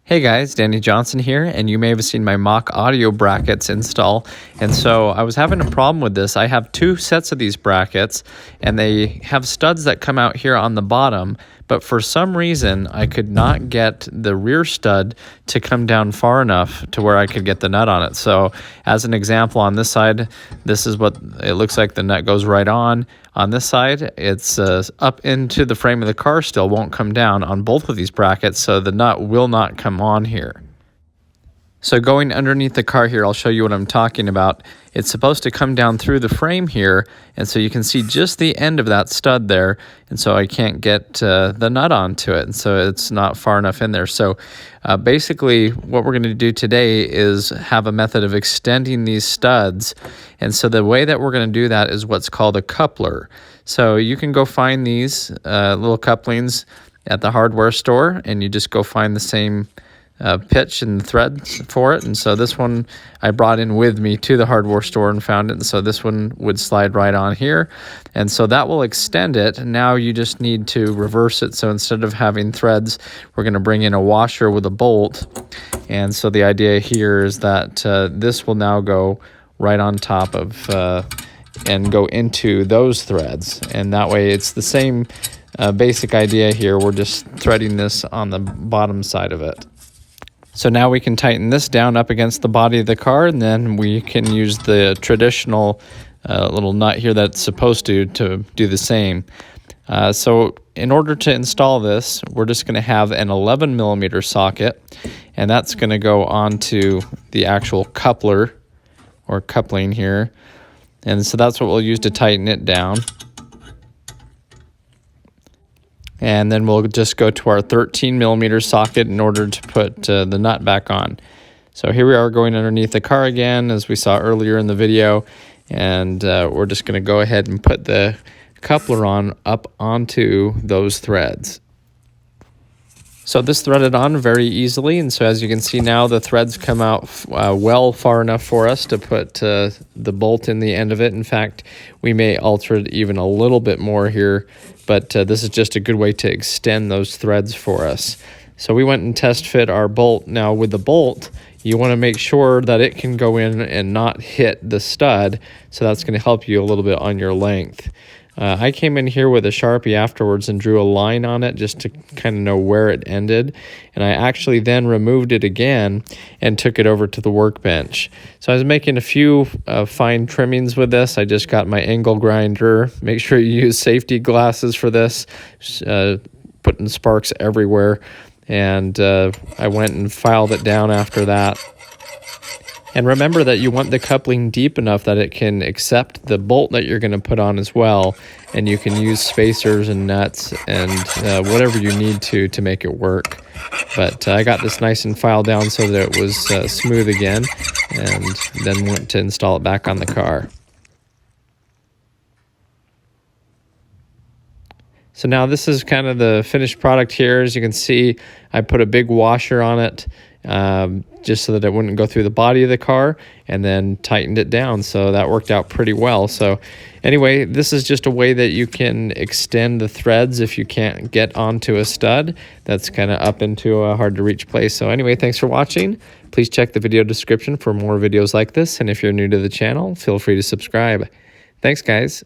Hey guys, Danny Johnson here, and you may have seen my mock audio brackets install. And so I was having a problem with this. I have two sets of these brackets, and they have studs that come out here on the bottom, but for some reason I could not get the rear stud to come down far enough to where I could get the nut on it. So as an example, on this side, this is what it looks like. The nut goes right on. On this side, it's up into the frame of the car, still won't come down on both of these brackets, so the nut will not come on here. So going underneath the car here, I'll show you what I'm talking about. It's supposed to come down through the frame here, and so you can see just the end of that stud there, and so I can't get the nut onto it, and so it's not far enough in there. So basically what we're going to do today is have a method of extending these studs, and so the way that we're going to do that is what's called a coupler. So you can go find these little couplings at the hardware store, and you just go find the same pitch and threads for it. And so this one I brought in with me to the hardware store and found it. And so this one would slide right on here. And so that will extend it. Now you just need to reverse it. So instead of having threads, we're going to bring in a washer with a bolt. And so the idea here is that this will now go right on top of and go into those threads. And that way it's the same basic idea here. We're just threading this on the bottom side of it. So now we can tighten this down up against the body of the car, and then we can use the traditional little nut here that's supposed to do the same. So in order to install this, we're just going to have an 11 millimeter socket, and that's going to go onto the actual coupler or coupling here. And so that's what we'll use to tighten it down. And then we'll just go to our 13 millimeter socket in order to put the nut back on. So here we are going underneath the car again, as we saw earlier in the video. And we're just going to go ahead and put the coupler on up onto those threads. So this threaded on very easily, and so as you can see now, the threads come out well far enough for us to put the bolt in the end of it. In fact, we may alter it even a little bit more here, but this is just a good way to extend those threads for us. So we went and test fit our bolt. Now with the bolt, you want to make sure that it can go in and not hit the stud, so that's going to help you a little bit on your length. I came in here with a Sharpie afterwards and drew a line on it just to kind of know where it ended. And I actually then removed it again and took it over to the workbench. So I was making a few fine trimmings with this. I just got my angle grinder. Make sure you use safety glasses for this, putting sparks everywhere. And I went and filed it down after that. And remember that you want the coupling deep enough that it can accept the bolt that you're going to put on as well. And you can use spacers and nuts and whatever you need to make it work. But I got this nice and filed down so that it was smooth again, and then went to install it back on the car. So now this is kind of the finished product here. As you can see, I put a big washer on it just so that it wouldn't go through the body of the car, and then tightened it down. So that worked out pretty well. So anyway, this is just a way that you can extend the threads if you can't get onto a stud that's kind of up into a hard to reach place. So anyway, thanks for watching. Please check the video description for more videos like this. And if you're new to the channel, feel free to subscribe. Thanks, guys.